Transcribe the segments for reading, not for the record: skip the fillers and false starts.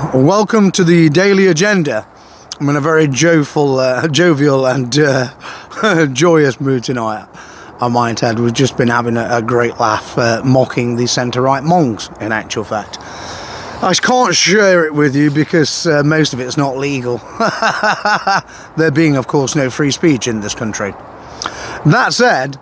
Welcome to the Daily Agenda. I'm in a very jovial and joyous mood tonight. I might add, we've just been having a great laugh mocking the centre-right monks, in actual fact. I can't share it with you because most of it's not legal. There being, of course, no free speech in this country. That said,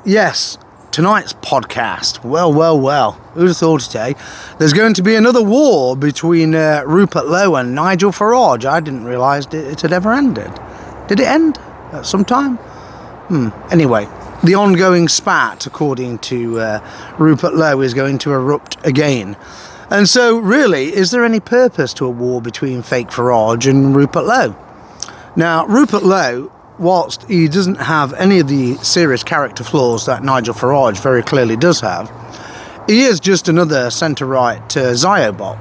yes, tonight's podcast. Well. Who'd have thought it, eh? There's going to be another war between Rupert Lowe and Nigel Farage. I didn't realise it had ever ended. Did it end at some time? Anyway, the ongoing spat, according to Rupert Lowe, is going to erupt again. And so, really, is there any purpose to a war between fake Farage and Rupert Lowe? Now, Rupert Lowe, whilst he doesn't have any of the serious character flaws that Nigel Farage very clearly does have, he is just another centre-right Zyobot.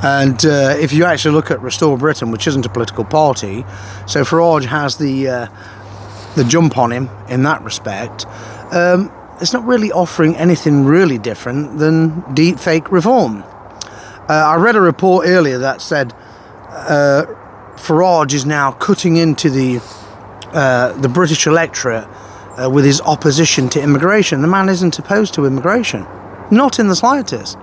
And if you actually look at Restore Britain, which isn't a political party, so Farage has the jump on him in that respect, it's not really offering anything really different than deep fake reform. I read a report earlier that said Farage is now cutting into the British electorate with his opposition to immigration. The man isn't opposed to immigration, not in the slightest.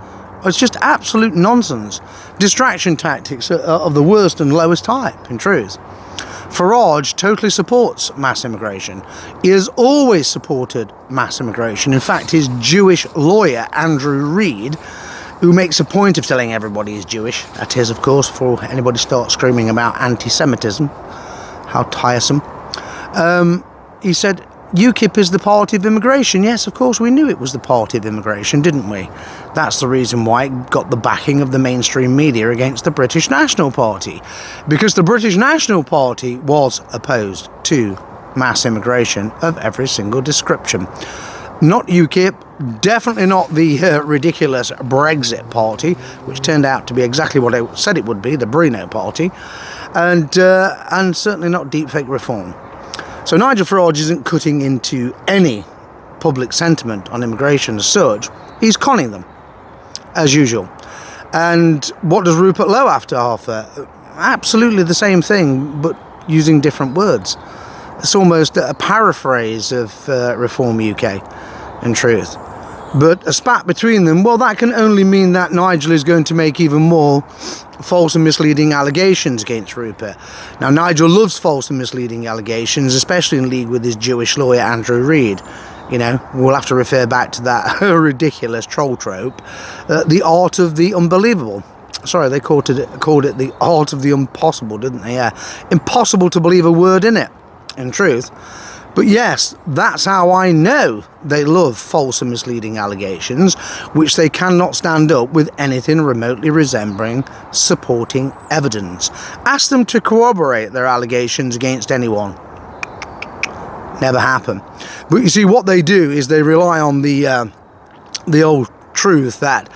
It's just absolute nonsense. Distraction tactics of the worst and lowest type, in truth. Farage totally supports mass immigration. He has always supported mass immigration. In fact, his Jewish lawyer, Andrew Reid, who makes a point of telling everybody he's Jewish, that is, of course, before anybody starts screaming about anti-Semitism, how tiresome, he said, UKIP is the party of immigration. Yes, of course, we knew it was the party of immigration, didn't we? That's the reason why it got the backing of the mainstream media against the British National Party. Because the British National Party was opposed to mass immigration of every single description. Not UKIP, definitely not the ridiculous Brexit Party, which turned out to be exactly what I said it would be, the Bruno Party, and certainly not deepfake reform. So Nigel Farage isn't cutting into any public sentiment on immigration as such. He's conning them, as usual. And what does Rupert Lowe have to offer? Absolutely the same thing, but using different words. It's almost a paraphrase of Reform UK, in truth. But a spat between them, well, that can only mean that Nigel is going to make even more false and misleading allegations against Rupert. Now, Nigel loves false and misleading allegations, especially in league with his Jewish lawyer, Andrew Reid. You know, we'll have to refer back to that ridiculous troll trope, the art of the unbelievable. Sorry, they called it the art of the impossible, didn't they? Yeah, impossible to believe a word in it, in truth. But yes, that's how I know they love false and misleading allegations, which they cannot stand up with anything remotely resembling supporting evidence. Ask them to corroborate their allegations against anyone. Never happen. But you see, what they do is they rely on the old truth that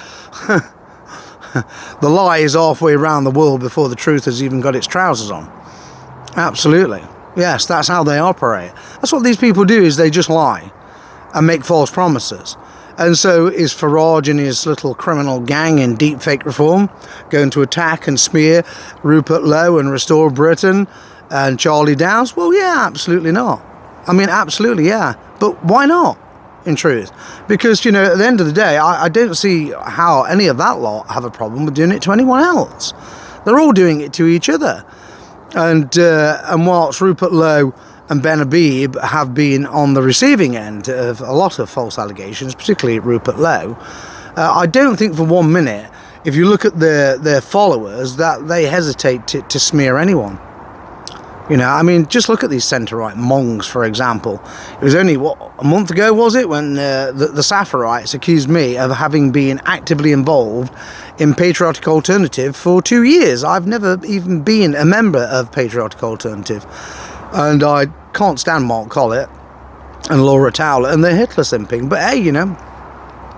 the lie is halfway around the world before the truth has even got its trousers on. Absolutely. Yes, that's how they operate. That's what these people do, is they just lie and make false promises. And so is Farage and his little criminal gang in deepfake reform going to attack and smear Rupert Lowe and Restore Britain and Charlie Downes? Well, yeah, absolutely not. I mean, absolutely, yeah. But why not, in truth? Because, you know, at the end of the day, I don't see how any of that lot have a problem with doing it to anyone else. They're all doing it to each other. And whilst Rupert Lowe and Ben Habib have been on the receiving end of a lot of false allegations, particularly Rupert Lowe, I don't think for 1 minute, if you look at their followers, that they hesitate to smear anyone. You know, I mean, just look at these centre-right mongs, for example. It was only, a month ago, was it, when the Safarites accused me of having been actively involved in Patriotic Alternative for 2 years. I've never even been a member of Patriotic Alternative. And I can't stand Mark Collett and Laura Towler and their Hitler simping. But hey, you know,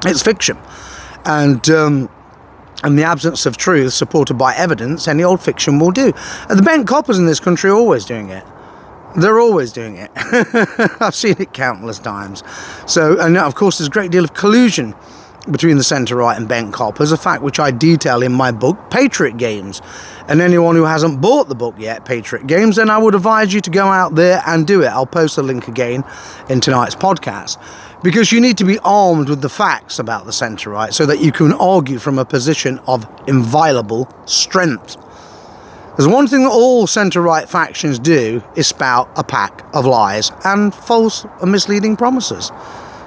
it's fiction. And in the absence of truth supported by evidence, any old fiction will do. And the bent coppers in this country are always doing it. They're always doing it. I've seen it countless times. So, and of course, there's a great deal of collusion between the centre-right and bent coppers, a fact which I detail in my book, Patriot Games. And anyone who hasn't bought the book yet, Patriot Games, then I would advise you to go out there and do it. I'll post the link again in tonight's podcast. Because you need to be armed with the facts about the centre-right so that you can argue from a position of inviolable strength. There's one thing that all centre-right factions do is spout a pack of lies and false and misleading promises.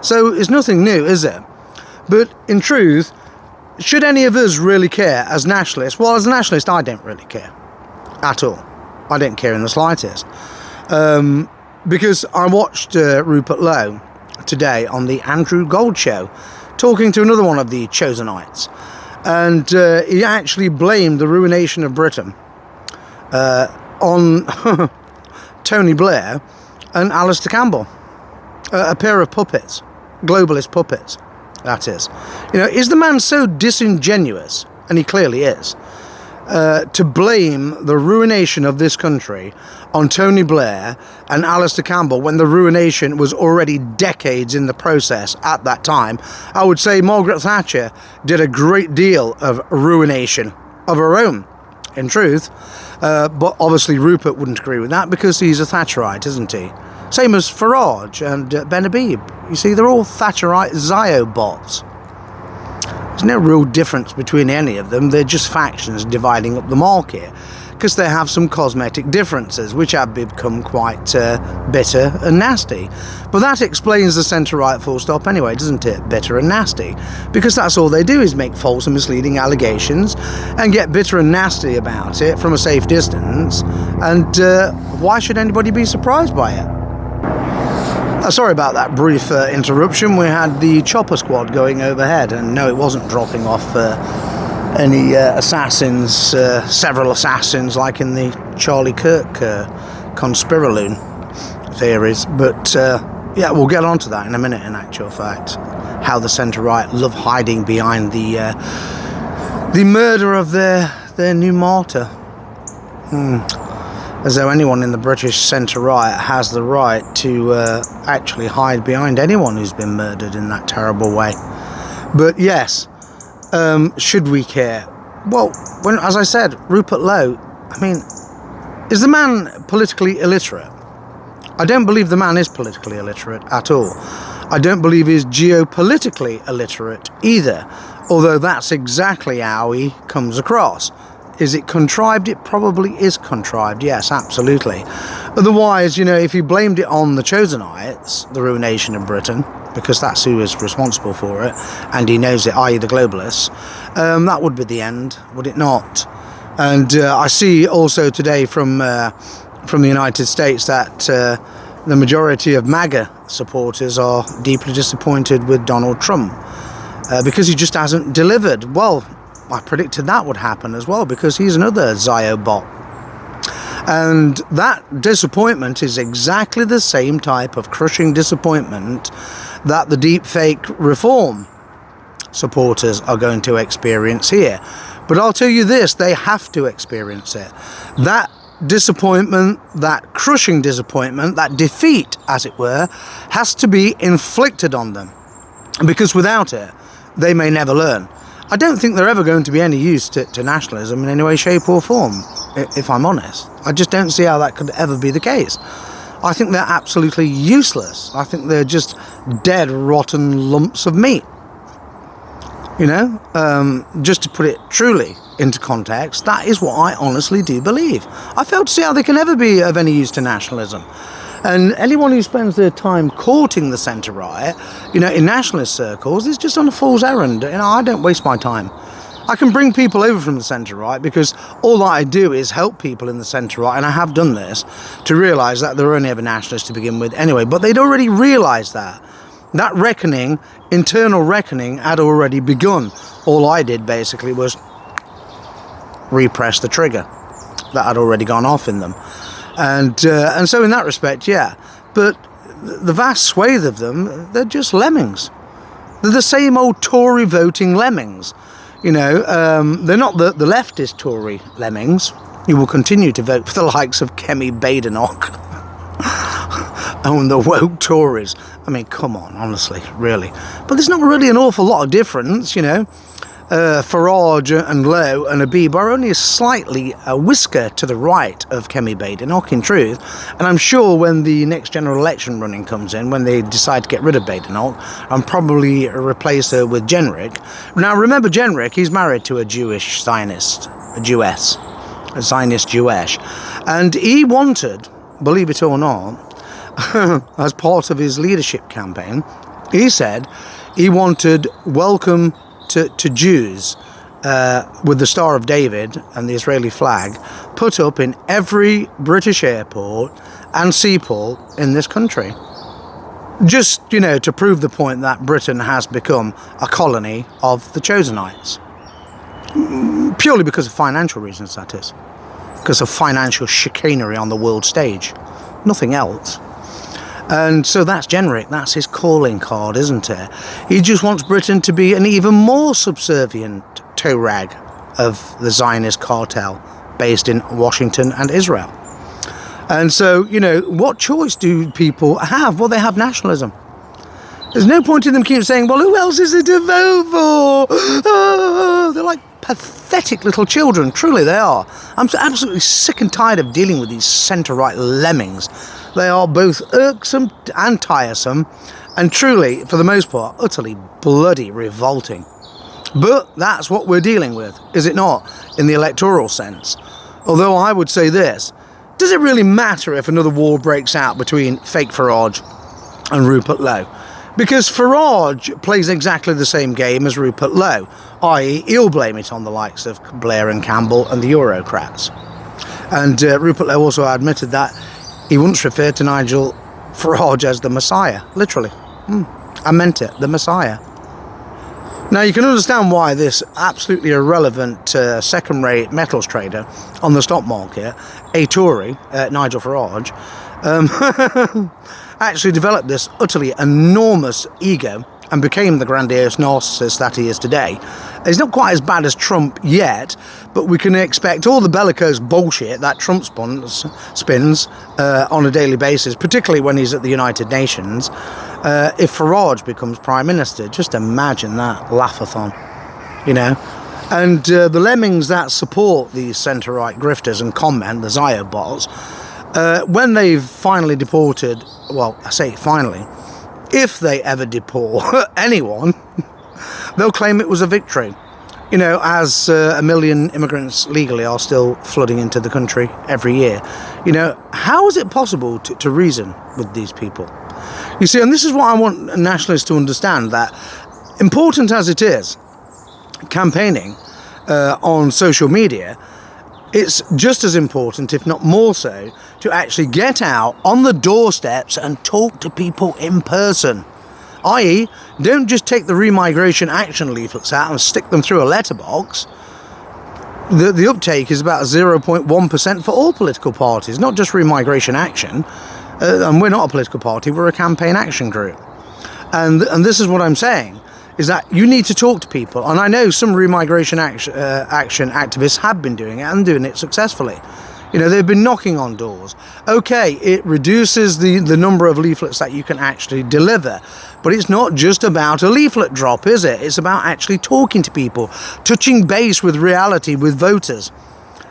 So it's nothing new, is it? But in truth, should any of us really care as nationalists? Well, as a nationalist, I don't really care at all. I don't care in the slightest. Because I watched Rupert Lowe today on the Andrew Gold Show, talking to another one of the Chosenites. And he actually blamed the ruination of Britain on Tony Blair and Alistair Campbell. A pair of puppets. Globalist puppets, that is. You know, is the man so disingenuous, and he clearly is, to blame the ruination of this country on Tony Blair and Alistair Campbell when the ruination was already decades in the process at that time? I would say Margaret Thatcher did a great deal of ruination of her own, in truth, but obviously Rupert wouldn't agree with that because he's a Thatcherite, isn't he? Same as Farage and Ben Habib. You see, they're all Thatcherite Zio-bots. There's no real difference between any of them. They're just factions dividing up the market because they have some cosmetic differences which have become quite bitter and nasty. But that explains the centre-right full stop anyway, doesn't it? Bitter and nasty. Because that's all they do is make false and misleading allegations and get bitter and nasty about it from a safe distance. And why should anybody be surprised by it? Sorry about that brief interruption. We had the chopper squad going overhead, and no, it wasn't dropping off any assassins, several assassins like in the Charlie Kirk conspiraloon theories. But yeah, we'll get on to that in a minute, in actual fact. How the centre-right love hiding behind the murder of their new martyr. As though anyone in the British centre-right has the right to actually hide behind anyone who's been murdered in that terrible way. But yes, should we care? Well, as I said, Rupert Lowe, I mean, is the man politically illiterate? I don't believe the man is politically illiterate at all. I don't believe he's geopolitically illiterate either, although that's exactly how he comes across. Is it contrived? It probably is contrived, yes, absolutely. Otherwise, you know, if he blamed it on the Chosenites, the ruination of Britain, because that's who is responsible for it, and he knows it, i.e. the globalists, that would be the end, would it not? And I see also today from the United States that the majority of MAGA supporters are deeply disappointed with Donald Trump because he just hasn't delivered. Well, I predicted that would happen as well because he's another Zio-bot. And that disappointment is exactly the same type of crushing disappointment that the deepfake reform supporters are going to experience here. But I'll tell you this, they have to experience it. That disappointment, that crushing disappointment, that defeat, as it were, has to be inflicted on them. Because without it, they may never learn. I don't think they're ever going to be any use to nationalism in any way, shape or form, if I'm honest. I just don't see how that could ever be the case. I think they're absolutely useless. I think they're just dead, rotten lumps of meat. You know, just to put it truly into context, that is what I honestly do believe. I fail to see how they can ever be of any use to nationalism. And anyone who spends their time courting the centre-right, you know, in nationalist circles, is just on a fool's errand. You know, I don't waste my time. I can bring people over from the centre-right because all that I do is help people in the centre-right, and I have done this, to realise that they're only ever nationalists to begin with anyway. But they'd already realised that. That reckoning, internal reckoning, had already begun. All I did, basically, was repress the trigger that had already gone off in them. And so in that respect, yeah. But the vast swathe of them, they're just lemmings. They're the same old Tory voting lemmings. You know, they're not the leftist Tory lemmings who will continue to vote for the likes of Kemi Badenoch and the woke Tories. I mean, come on, honestly, really. But there's not really an awful lot of difference, you know. Farage and Lowe and Habib are only slightly a whisker to the right of Kemi Badenoch, in truth. And I'm sure when the next general election running comes in, when they decide to get rid of Badenoch and probably replace her with Jenrick. Now, remember Jenrick, he's married to a Jewish Zionist, a Jewess, a Zionist Jewish. And he wanted, believe it or not, as part of his leadership campaign, he said he wanted welcome to Jews with the Star of David and the Israeli flag put up in every British airport and seaport in this country. Just, you know, to prove the point that Britain has become a colony of the Chosenites. Purely because of financial reasons, that is. Because of financial chicanery on the world stage. Nothing else. And so that's Jenrick, that's his calling card, isn't it? He just wants Britain to be an even more subservient toe rag of the Zionist cartel based in Washington and Israel. And so, you know, what choice do people have? Well, they have nationalism. There's no point in them keep saying, well, who else is it to vote for? Oh, they're like pathetic little children, truly they are. I'm so absolutely sick and tired of dealing with these centre-right lemmings. They are both irksome and tiresome, and truly, for the most part, utterly bloody revolting. But that's what we're dealing with, is it not, in the electoral sense? Although I would say this, does it really matter if another war breaks out between fake Farage and Rupert Lowe? Because Farage plays exactly the same game as Rupert Lowe, i.e. he'll blame it on the likes of Blair and Campbell and the Eurocrats. And Rupert Lowe also admitted that he once referred to Nigel Farage as the Messiah, literally. I meant it, the Messiah. Now you can understand why this absolutely irrelevant second-rate metals trader on the stock market, a Tory, Nigel Farage, actually developed this utterly enormous ego and became the grandiose narcissist that he is today. He's not quite as bad as Trump yet, but we can expect all the bellicose bullshit that Trump spins on a daily basis, particularly when he's at the United Nations. If Farage becomes Prime Minister, just imagine that laugh-a-thon, you know. And the lemmings that support these centre-right grifters and comment, the Zio bots, when they've finally deported, well, I say finally, if they ever deport anyone, they'll claim it was a victory. You know, as 1 million immigrants legally are still flooding into the country every year. You know, how is it possible to reason with these people? You see, and this is what I want nationalists to understand, that important as it is, campaigning on social media, it's just as important, if not more so, to actually get out on the doorsteps and talk to people in person. I.e., don't just take the remigration action leaflets out and stick them through a letterbox. The uptake is about 0.1% for all political parties, not just remigration action. And we're not a political party, we're a campaign action group. And this is what I'm saying, is that you need to talk to people. And I know some remigration action activists have been doing it and doing it successfully. You know, they've been knocking on doors. Okay, it reduces the number of leaflets that you can actually deliver. But it's not just about a leaflet drop, is it? It's about actually talking to people, touching base with reality, with voters.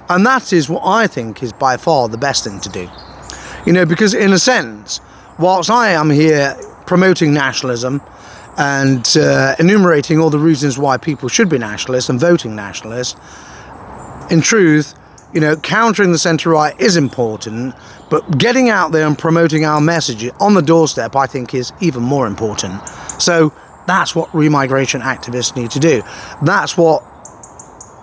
And that is what I think is by far the best thing to do. You know, because in a sense, whilst I am here promoting nationalism and enumerating all the reasons why people should be nationalists and voting nationalists, in truth, you know, countering the centre-right is important, but getting out there and promoting our message on the doorstep, I think, is even more important. So that's what remigration activists need to do. That's what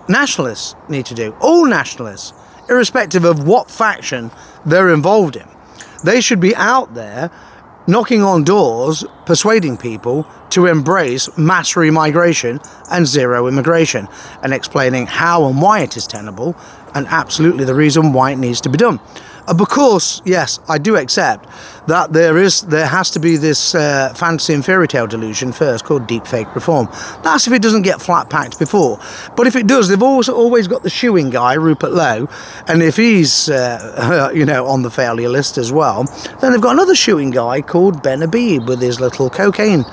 nationalists need to do. All nationalists, irrespective of what faction they're involved in. They should be out there knocking on doors, persuading people to embrace mass remigration and zero immigration, and explaining how and why it is tenable, and absolutely the reason why it needs to be done. Because, yes, I do accept that there has to be this fantasy and fairy tale delusion first called deepfake reform. That's if it doesn't get flat packed before. But if it does, they've always got the shoeing guy, Rupert Lowe, and if he's on the failure list as well, then they've got another shoeing guy called Ben Habib with his little cocaine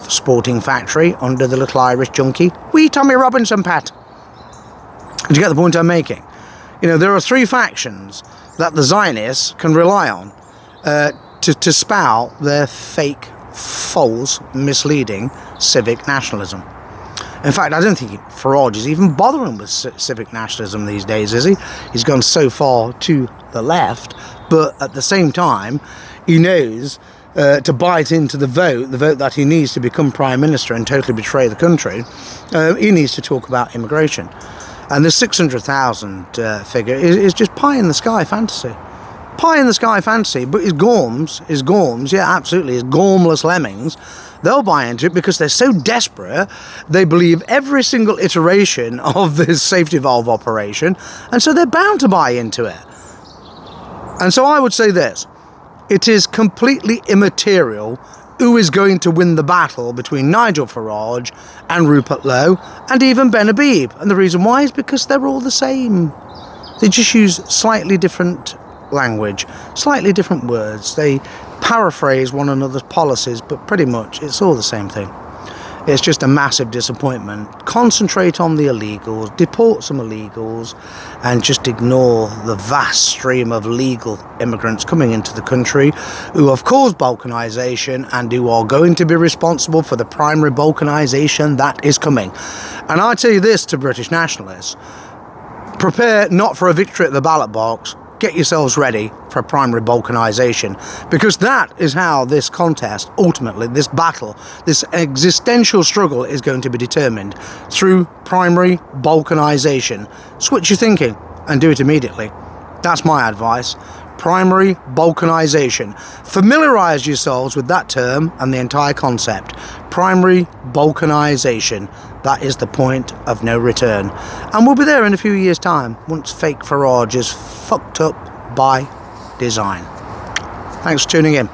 sporting factory under the little Irish junkie. Wee Tommy Robinson, Pat. Do you get the point I'm making? There are three factions that the Zionists can rely on to spout their fake, false, misleading civic nationalism. In fact, I don't think Farage is even bothering with civic nationalism these days, is he? He's gone so far to the left, but at the same time, he knows to bite into the vote that he needs to become Prime Minister and totally betray the country, he needs to talk about immigration. And the 600,000 figure is just pie-in-the-sky fantasy. Pie-in-the-sky fantasy, but his Gorms, yeah, absolutely, his Gormless lemmings, they'll buy into it because they're so desperate, they believe every single iteration of this safety valve operation, and so they're bound to buy into it. And so I would say this, it is completely immaterial who is going to win the battle between Nigel Farage and Rupert Lowe and even Ben Habib. And the reason why is because they're all the same. They just use slightly different language, slightly different words. They paraphrase one another's policies, but pretty much it's all the same thing. It's just a massive disappointment. Concentrate on the illegals, deport some illegals, and just ignore the vast stream of legal immigrants coming into the country who have caused balkanization and who are going to be responsible for the primary balkanization that is coming. And I tell you this to British nationalists, prepare not for a victory at the ballot box, get yourselves ready for primary balkanization, because that is how this contest, ultimately, this battle, this existential struggle is going to be determined, through primary balkanization. Switch your thinking and do it immediately. That's my advice. Primary balkanization. Familiarize yourselves with that term and the entire concept. Primary balkanization. That is the point of no return. And we'll be there in a few years' time, once fake Farage is fucked up by design. Thanks for tuning in.